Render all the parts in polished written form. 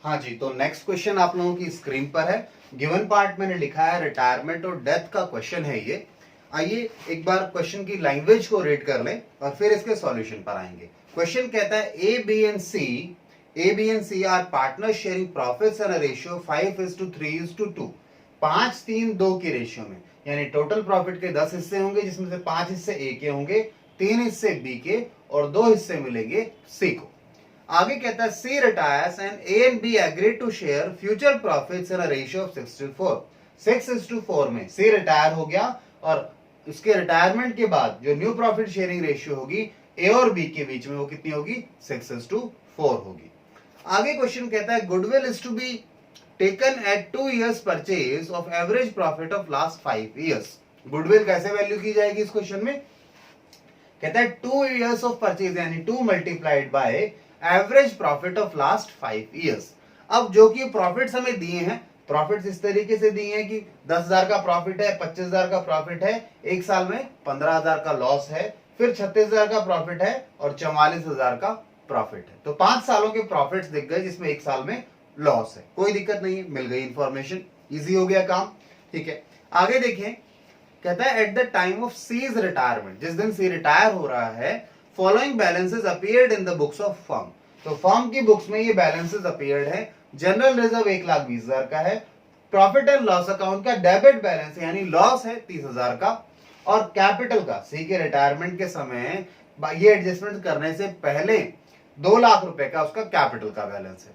हाँ जी, तो next question आप लोगों की स्क्रीन पर है। गिवन पार्ट मैंने लिखा है रिटायरमेंट और डेथ का क्वेश्चन है ये। आइए एक बार क्वेश्चन की लैंग्वेज को रीड कर लें और फिर इसके सॉल्यूशन पर आएंगे। क्वेश्चन कहता है A B and C are partner sharing profits in ratio 5:3:2, 5:3:2 की रेशियो में, यानी टोटल प्रॉफिट के 10 हिस्से होंगे जिसमें से 5 हिस्से ए के होंगे, 3 हिस्से बी के और 2 हिस्से मिलेंगे सी को। आगे कहता है C retires and A and B agree to share future profits in a ratio of 6:4। 6:4 में सी रिटायर हो गया और उसके रिटायरमेंट के बाद जो न्यू प्रॉफिट शेयरिंग रेशियो होगी ए और बी के बीच में वो कितनी होगी? 6:4 होगी। आगे क्वेश्चन कहता है goodwill is to be taken at 2 years purchase of average profit of last 5 years। Goodwill कैसे वैल्यू की जाएगी इस क्वेश्चन में? कहता है 2 years ऑफ परचेज यानी 2 multiplied by average profit of last 5 years। अब जो कि प्रॉफिट्स हमें दिए हैं, प्रॉफिट्स इस तरीके से दिए हैं कि 10,000 का प्रॉफिट है, 25,000 का प्रॉफिट है, एक साल में 15,000 का लॉस है, फिर 36,000 का प्रॉफिट है और 44,000 का प्रॉफिट है। तो 5 सालों के प्रॉफिट्स दिख गए जिसमें एक साल में लॉस है। कोई दिक्कत नहीं है, मिल गई इंफॉर्मेशन, इजी हो गया काम। ठीक है, आगे देखें। कहता है at the time of C's retirement, जिस दिन सी रिटायर हो रहा है, following balances appeared in the books of firm. तो फर्म की बुक्स में ये बैलेंसेस अपीयर्ड है। जनरल रिजर्व 1,20,000 का है, प्रॉफिट एंड लॉस अकाउंट का डेबिट बैलेंस यानी लॉस है 30,000 का, और कैपिटल का सी के रिटायरमेंट के समय ये एडजस्टमेंट करने से पहले 2 लाख रुपए का उसका कैपिटल का बैलेंस है।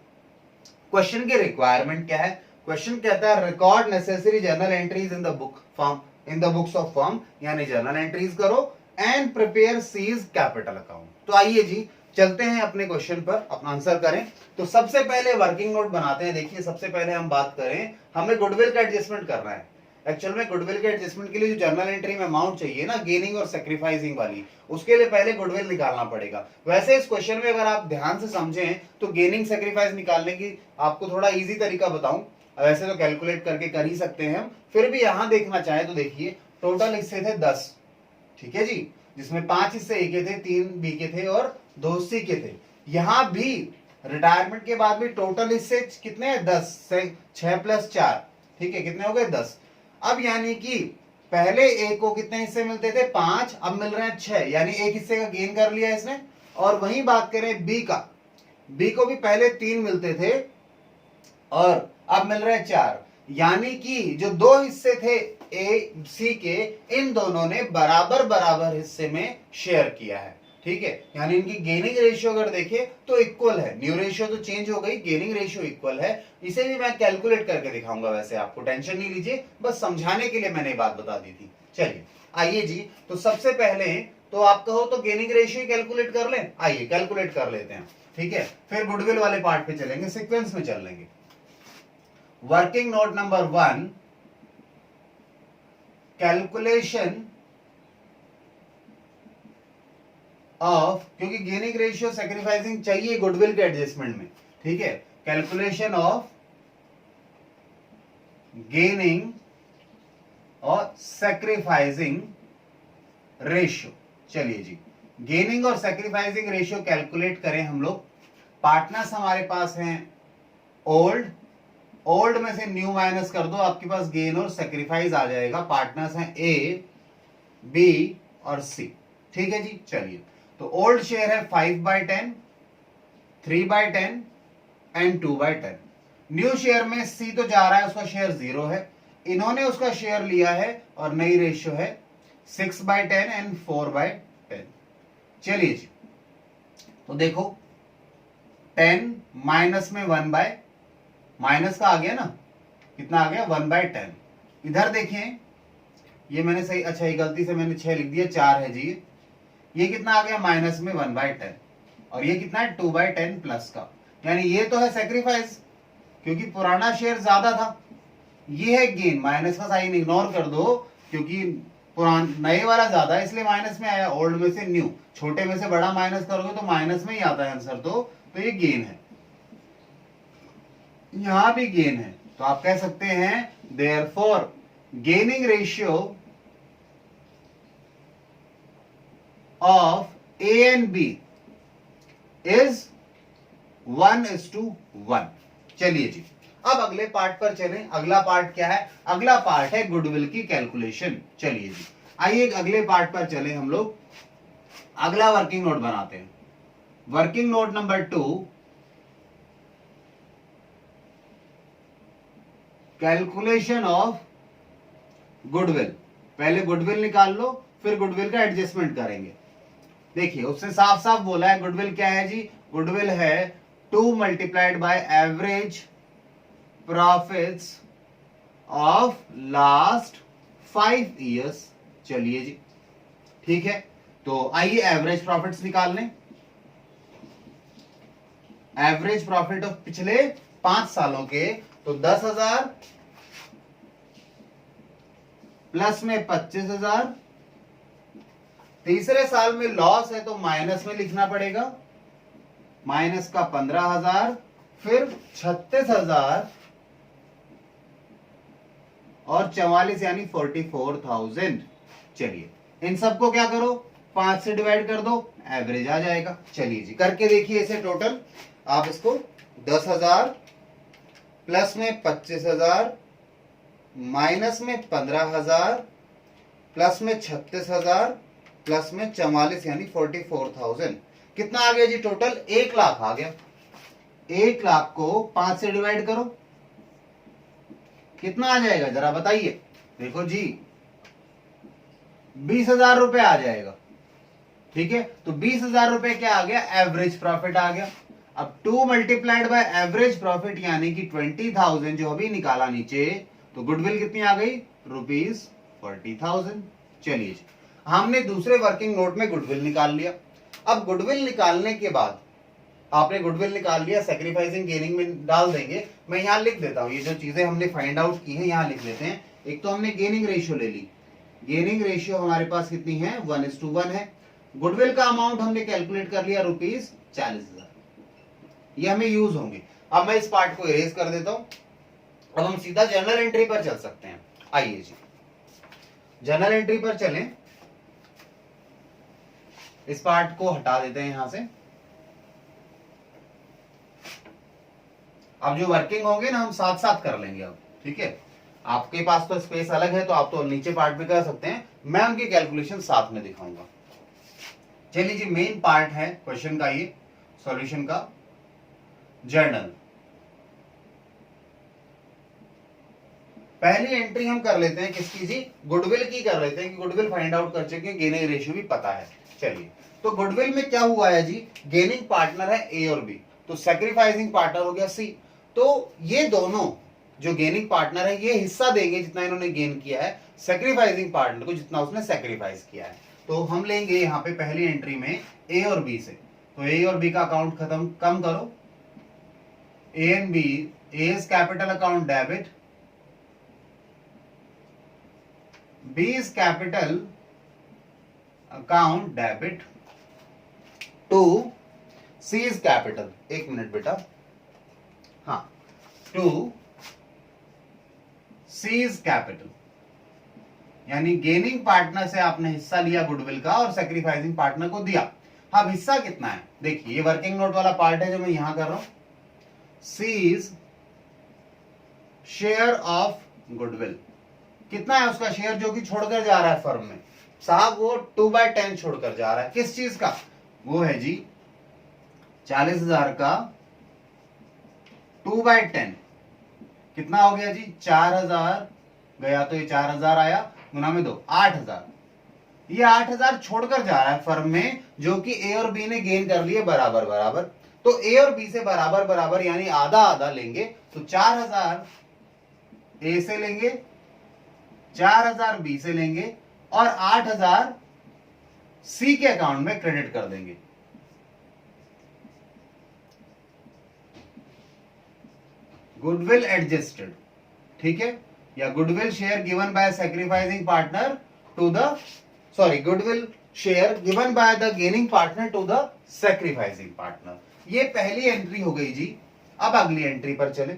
क्वेश्चन की रिक्वायरमेंट क्या है? क्वेश्चन कहता है record necessary journal entries in the book firm, in the books of firm, यानी जर्नल एंट्रीज करो and prepare seize capital account. तो आइए जी चलते हैं अपने क्वेश्चन पर, अपना आंसर करें। तो सबसे पहले वर्किंग नोट बनाते हैं। देखिए सबसे पहले हम बात करें, हमें गुडविल का एडजस्टमेंट करना है। एक्चुअल में गुडविल के एडजस्टमेंट के लिए जो जर्नल एंट्री में अमाउंट चाहिए ना, गेनिंग और सेक्रीफाइसिंग वाली, उसके लिए पहले गुडविल निकालना पड़ेगा। वैसे इस क्वेश्चन में अगर आप ध्यान से समझें तो गेनिंग सेक्रीफाइस निकालने की आपको थोड़ा इजी तरीका बताऊं। वैसे तो कैलकुलेट करके कर ही सकते हैं हम, फिर भी यहां देखना चाहे तो देखिए टोटल हिस्से थे 10, ठीक है जी, जिसमें 5 हिस्से ए के थे, 3 बी के थे और 2 सी के थे। यहां भी रिटायरमेंट के बाद भी टोटल हिस्से कितने हैं? 10 से 6 + 4, ठीक है, कितने हो गए? 10। अब यानी कि पहले ए को कितने हिस्से मिलते थे? 5, अब मिल रहे हैं 6, यानी एक हिस्से का गेन कर लिया इसने। और वहीं बात करें बी का, बी को भी पहले 3 मिलते थे और अब मिल रहे हैं 4, यानी कि जो 2 हिस्से थे ए सी के, इन दोनों ने बराबर बराबर हिस्से में शेयर किया है। ठीक है, यानी इनकी गेनिंग रेशियो अगर देखें तो इक्वल है। न्यू रेशियो तो चेंज हो गई, गेनिंग रेशियो इक्वल है। इसे भी मैं कैलकुलेट करके दिखाऊंगा, वैसे आपको टेंशन नहीं लीजिए, बस समझाने के लिए मैंने बात बता दी थी। चलिए आइए जी, तो सबसे पहले तो आप कहो तो गेनिंग रेशियो कैलकुलेट कर लें। आइए कैलकुलेट कर लेते हैं, ठीक है, फिर गुडविल वाले पार्ट पे चलेंगे, सिक्वेंस में चल लेंगे। Working note number 1, calculation of, क्योंकि गेनिंग रेशियो सैक्रिफाइसिंग चाहिए गुडविल के एडजस्टमेंट में, ठीक है, कैलकुलेशन ऑफ गेनिंग और सैक्रिफाइसिंग रेशियो। चलिए जी, गेनिंग और सैक्रिफाइसिंग रेशियो कैलकुलेट करें हम लोग। पार्टनर्स हमारे पास हैं ओल्ड, ओल्ड में से न्यू माइनस कर दो, आपके पास गेन और सैक्रिफाइस आ जाएगा। पार्टनर्स हैं ए, बी और सी, ठीक है जी। चलिए, तो ओल्ड शेयर है 5/10, 3/10 एंड 2/10। न्यू शेयर में सी तो जा रहा है, उसका शेयर 0 है, इन्होंने उसका शेयर लिया है और नई रेशियो है 6/10 एंड 4/10। चलिए जी, तो देखो 10 माइनस में 1 माइनस का आ गया ना, कितना आ गया? 1/10। इधर देखें, ये मैंने सही, अच्छा ये गलती से मैंने 6 लिख दिया, 4 है जी। ये कितना आ गया? माइनस में 1/10, और ये कितना है? 2/10 प्लस का, यानी ये तो है सेक्रीफाइस क्योंकि पुराना शेयर ज्यादा था। ये है गेन, माइनस का साइन इग्नोर कर दो क्योंकि नए वाला ज्यादा है इसलिए माइनस में आया। ओल्ड में से न्यू, छोटे में से बड़ा माइनस करोगे तो माइनस में ही आता है आंसर। तो ये गेन है, यहां भी गेन है, तो आप कह सकते हैं therefore gaining ratio of A and B is 1:1। चलिए जी, अब अगले पार्ट पर चलें। अगला पार्ट क्या है? अगला पार्ट है गुडविल की कैलकुलेशन। चलिए जी, आइए अगले पार्ट पर चलें हम लोग। अगला वर्किंग नोट बनाते हैं। Working note number 2, calculation of goodwill. पहले गुडविल निकाल लो, फिर गुडविल का एडजस्टमेंट करेंगे। देखिए उसने साफ साफ बोला है गुडविल क्या है जी? गुडविल है 2 multiplied by average profits of last 5 years. चलिए जी, ठीक है, तो आइए एवरेज प्रॉफिट्स निकाल लें। एवरेज प्रॉफिट ऑफ पिछले 5 सालों के, तो 10,000 प्लस में 25,000। तीसरे साल में लॉस है तो माइनस में लिखना पड़ेगा, माइनस का 15,000, फिर 36,000 और 44 यानी 44,000। चलिए इन सबको क्या करो, 5 से डिवाइड कर दो, एवरेज आ जाएगा। चलिए जी करके देखिए इसे टोटल। आप इसको 10,000 प्लस में 25,000 माइनस में 15,000 प्लस में 36,000 प्लस में 44 यानी 44,000, कितना आ गया जी टोटल? 1 लाख आ गया। 1 लाख को 5 से डिवाइड करो, कितना आ जाएगा जरा बताइए। देखो जी 20,000 रुपए आ जाएगा। ठीक है, तो 20,000 रुपए क्या आ गया? एवरेज प्रॉफिट आ गया। अब 2 मल्टीप्लाइड बाय एवरेज प्रॉफिट यानी कि 20,000 जो अभी निकाला नीचे, तो गुडविल कितनी आ गई? ₹40,000। चलिए हमने दूसरे वर्किंग नोट में गुडविल निकाल लिया। अब गुडविल निकालने के बाद आपने गुडविल निकाल लिया, सैक्रिफाइसिंग गेनिंग में डाल देंगे। मैं यहां लिख देता हूं, ये जो चीजें हमने फाइंड आउट की हैं यहां लिख देते हैं। एक तो हमने गेनिंग रेशियो ले ली, गेनिंग रेशियो हमारे पास कितनी है? 1:1 है। गुडविल का अमाउंट हमने कैलकुलेट कर लिया ₹40,000, ये हमें यूज होंगे। अब मैं इस पार्ट को इरेज कर देता हूं। अब हम सीधा जर्नल एंट्री पर चल सकते हैं। आइए जी जर्नल एंट्री पर चलें। इस पार्ट को हटा देते हैं यहां से। अब जो वर्किंग होंगे ना हम साथ साथ कर लेंगे अब, ठीक है। आपके पास तो स्पेस अलग है तो आप तो नीचे पार्ट में कर सकते हैं, मैं उनकी कैलकुलेशन साथ में दिखाऊंगा। चलिए जी मेन पार्ट है क्वेश्चन का, ये सॉल्यूशन का जर्नल। पहली एंट्री हम कर लेते हैं किसकी जी? गुडविल की कर लेते हैं कि गुडविल फाइंड आउट कर चुके हैं, गेनिंग रेशियो भी पता है। चलिए तो गुडविल में क्या हुआ है जी? गेनिंग पार्टनर है ए और बी, तो सैक्रिफाइसिंग पार्टनर हो गया सी। तो ये दोनों जो गेनिंग पार्टनर है ये हिस्सा देंगे जितना इन्होंने गेन किया है, सैक्रिफाइसिंग पार्टनर को जितना उसने सैक्रिफाइस किया है। तो हम लेंगे यहाँ पे पहली एंट्री में ए और बी से, तो ए और बी का अकाउंट खत्म कम करो। A and B, A's capital account debit, B's capital account debit to C's capital, एक मिनट बेटा, हाँ, टू सी इज कैपिटल। यानी गेनिंग पार्टनर से आपने हिस्सा लिया गुडविल का और सैक्रिफाइसिंग पार्टनर को दिया। अब हिस्सा कितना है? देखिए ये वर्किंग नोट वाला पार्ट है जो मैं यहां कर रहा हूं। सी इज शेयर ऑफ गुडविल, कितना है उसका शेयर जो कि छोड़कर जा रहा है फर्म में? साहब वो 2/10 छोड़कर जा रहा है। किस चीज का? वो है जी 40,000 का 2/10 कितना हो गया जी? 4,000 गया तो ये 4,000 आया, गुना में 2, 8,000। ये 8,000 छोड़कर जा रहा है फर्म में, जो कि ए और बी ने गेन कर लिए बराबर बराबर। तो ए और बी से बराबर बराबर यानी आधा आधा लेंगे, तो 4,000 ए से लेंगे, 4,000 बी से लेंगे और 8,000 सी के अकाउंट में क्रेडिट कर देंगे। गुडविल एडजस्टेड, ठीक है, या goodwill share given by sacrificing partner to the, sorry, goodwill share given by the gaining partner to the sacrificing partner. ये पहली एंट्री हो गई जी। अब अगली एंट्री पर चले।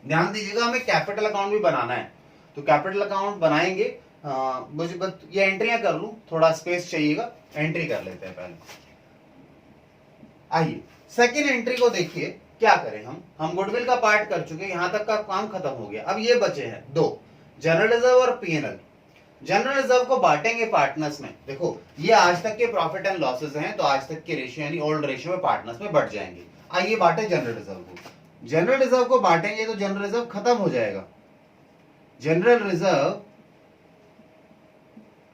ध्यान दीजिएगा हमें कैपिटल अकाउंट भी बनाना है, तो कैपिटल अकाउंट बनाएंगे। मुझे बस ये एंट्रियां कर लूं, थोड़ा स्पेस चाहिएगा, एंट्री कर लेते हैं पहले। आइए सेकेंड एंट्री को देखिए। क्या करें हम गुडविल का पार्ट कर चुके, यहां तक का काम खत्म हो गया। अब ये बचे हैं दो, जनरल रिजर्व और पीएनएल। जनरल रिजर्व को बांटेंगे पार्टनर्स में। देखो ये आज तक के प्रॉफिट एंड लॉसेस हैं, तो आज तक के रेशियो यानी ओल्ड रेशियो में पार्टनर्स में बढ़ जाएंगे। आइए बांटे जनरल रिजर्व को। जनरल रिजर्व को बांटेंगे तो जनरल रिजर्व खत्म हो जाएगा। General reserve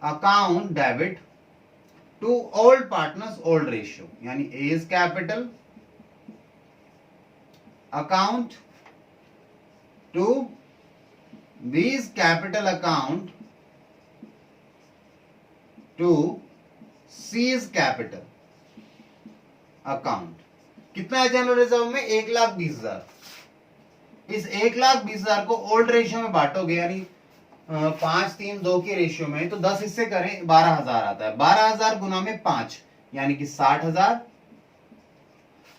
account debit to old partners old ratio, यानी A's capital account to B's capital account to C's capital account. कितना है जनरल रिजर्व में? 1,20,000। इस 1,20,000 को ओल्ड रेशियो में बांटोगे, यानी 5-3-2 के रेशियो में, तो 10 हिस्से करें 12,000 आता है। 12,000 गुना में 5 यानी कि 60,000।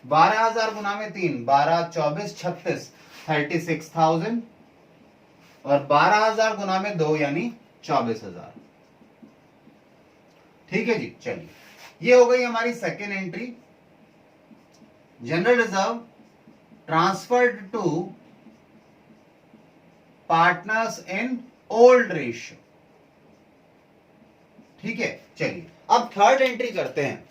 12,000 गुना में 3 12 24 36 36,000 और 12,000 गुना में 2 यानी 24,000। ठीक है जी, चलिए ये हो गई हमारी second entry. General reserve transferred to partners in old ratio. ठीक है, चलिए अब थर्ड एंट्री करते हैं।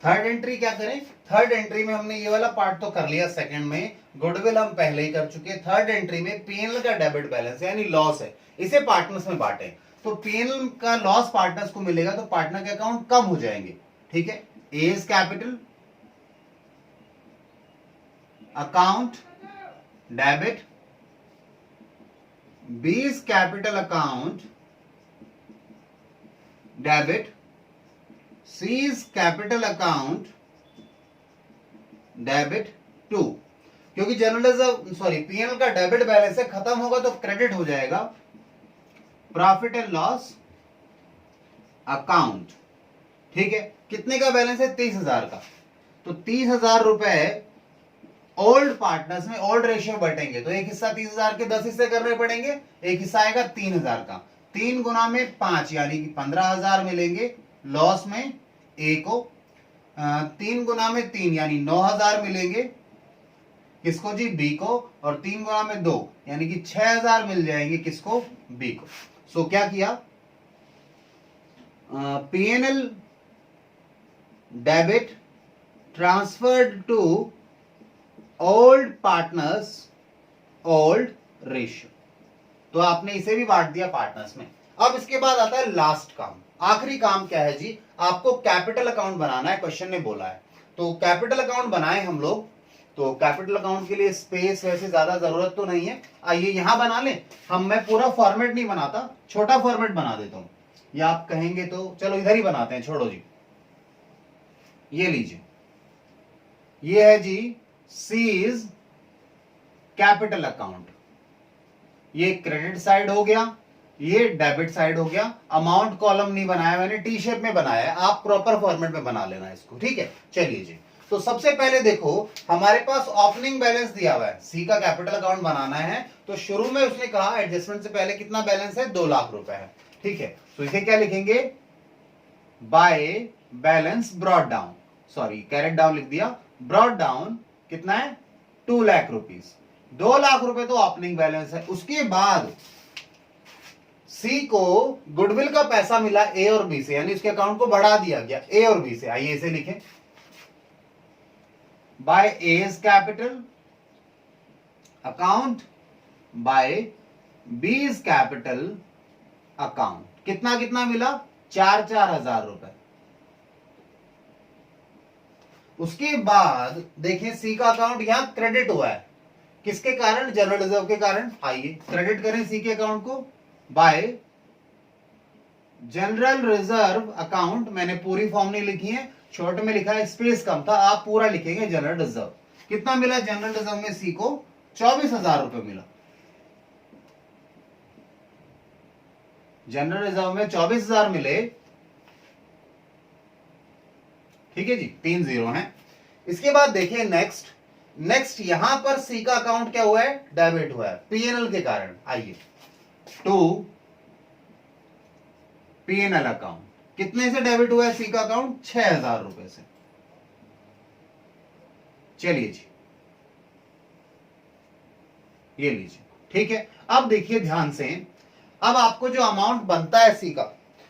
थर्ड एंट्री क्या करें? थर्ड एंट्री में हमने ये वाला पार्ट तो कर लिया, सेकंड में गुडविल हम पहले ही कर चुके। थर्ड एंट्री में पीएनएल का डेबिट बैलेंस यानी लॉस है, इसे पार्टनर्स में बांटे। तो पीएनएल का लॉस पार्टनर्स को मिलेगा तो पार्टनर के अकाउंट कम हो जाएंगे। ठीक है, A's capital account debit, B's capital account debit, C's capital account debit to. क्योंकि जनरल रिजर्व सॉरी पीएनएल का डेबिट बैलेंस है, खत्म होगा तो क्रेडिट हो जाएगा प्रॉफिट एंड लॉस अकाउंट। ठीक है, कितने का बैलेंस है? 30,000 का। तो 30,000 रुपए ओल्ड पार्टनर्स में ओल्ड रेशियो बटेंगे, तो एक हिस्सा 30,000 के 10 हिस्से करने पड़ेंगे। एक हिस्सा आएगा 3,000 का, 3 गुना में 5 यानी कि 15,000 मिलेंगे लॉस में ए को। 3 गुना में 3 यानी 9,000 मिलेंगे किसको जी? बी को। और 3 गुना में 2 यानी कि 6,000 मिल जाएंगे किसको? बी को। सो क्या किया? PNL debit transferred to old partners old ratio. तो आपने इसे भी बांट दिया पार्टनर्स में। अब इसके बाद आता है लास्ट काम, आखिरी काम क्या है जी? आपको कैपिटल अकाउंट बनाना है, क्वेश्चन ने बोला है। तो कैपिटल अकाउंट बनाए हम लोग। तो कैपिटल अकाउंट के लिए स्पेस वैसे ज्यादा जरूरत तो नहीं है, आइए यहां बना लें हम। मैं पूरा फॉर्मेट नहीं बनाता, छोटा फॉर्मेट बना देता हूं, या आप कहेंगे तो चलो इधर ही बनाते हैं, छोड़ो जी। ये लीजिए, ये है जी सी इज कैपिटल अकाउंट। ये क्रेडिट साइड हो गया, ये डेबिट साइड हो गया। अमाउंट कॉलम नहीं बनाया मैंने, टी शेप में बनाया है, आप प्रॉपर फॉर्मेट में बना लेना इसको। ठीक है, चलिए जी। तो सबसे पहले देखो हमारे पास ओपनिंग बैलेंस दिया हुआ है, सी का कैपिटल अकाउंट बनाना है। तो शुरू में उसने कहा एडजस्टमेंट से पहले कितना बैलेंस है? 2 लाख रुपए है। ठीक है, तो इसे क्या लिखेंगे? By balance brought down, sorry carried down लिख दिया, ब्रॉट डाउन कितना है? 2 लाख रुपीस। 2 लाख रुपए तो ओपनिंग बैलेंस है। उसके बाद सी को गुडविल का पैसा मिला ए और बी से, यानी उसके अकाउंट को बढ़ा दिया गया ए और बी से। आइए इसे लिखें, by A's capital account by B's capital account. कितना कितना मिला? 4-4 हजार रुपए। उसके बाद देखें सी का अकाउंट यहां क्रेडिट हुआ है, किसके कारण? जनरल रिजर्व के कारण। आइए क्रेडिट करें सी के अकाउंट को बाय जनरल रिजर्व अकाउंट। मैंने पूरी फॉर्म नहीं लिखी है, छोटे में लिखा है, स्पेस कम था, आप पूरा लिखेंगे जनरल रिजर्व। कितना मिला जनरल रिजर्व में सी को? 24,000 रुपए मिला। जनरल रिजर्व में 24,000 मिले। ठीक है जी, 3 जीरो हैं। इसके बाद देखिए नेक्स्ट यहां पर सी का अकाउंट क्या हुआ है? डेबिट हुआ है पीएनएल के कारण। आइए टू पीएनएल अकाउंट। कितने से डेबिट हुआ है सी का अकाउंट? 6,000 रुपए से। चलिए जी, ये लीजिए, ठीक है। अब देखिए ध्यान से, अब आपको जो अमाउंट बनता है सी का,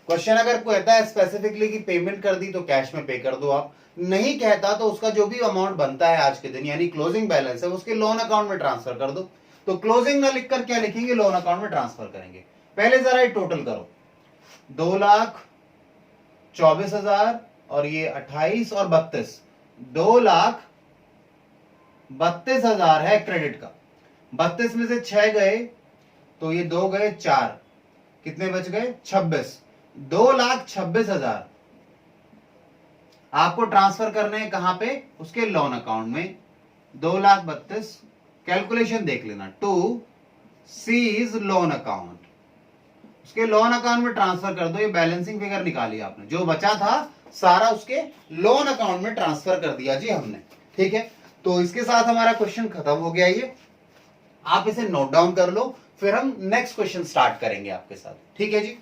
क्वेश्चन अगर कहता है स्पेसिफिकली कि पेमेंट कर दी तो कैश में पे कर दो, आप नहीं कहता तो उसका जो भी अमाउंट बनता है आज के दिन यानी क्लोजिंग बैलेंस है उसके लोन अकाउंट में ट्रांसफर कर दो। तो क्लोजिंग ना लिखकर क्या लिखेंगे? लोन अकाउंट में ट्रांसफर करेंगे। पहले जरा ये टोटल करो, 2,24,000 और ये 28 और 32, 2,32,000 है क्रेडिट का। 32 में से 6 गए तो ये 2 गए 4, कितने बच गए? 26। 2,26,000 आपको ट्रांसफर करने हैं कहां पे? उसके लोन अकाउंट में। 2,32,000 कैलकुलेशन देख लेना, टू सीज लोन अकाउंट, उसके लोन अकाउंट में ट्रांसफर कर दो। ये बैलेंसिंग फिगर निकाली आपने, जो बचा था सारा उसके लोन अकाउंट में ट्रांसफर कर दिया जी हमने, ठीक है। तो इसके साथ हमारा क्वेश्चन खत्म हो गया। ये आप इसे नोट डाउन कर लो, फिर हम नेक्स्ट क्वेश्चन स्टार्ट करेंगे आपके साथ, ठीक है जी।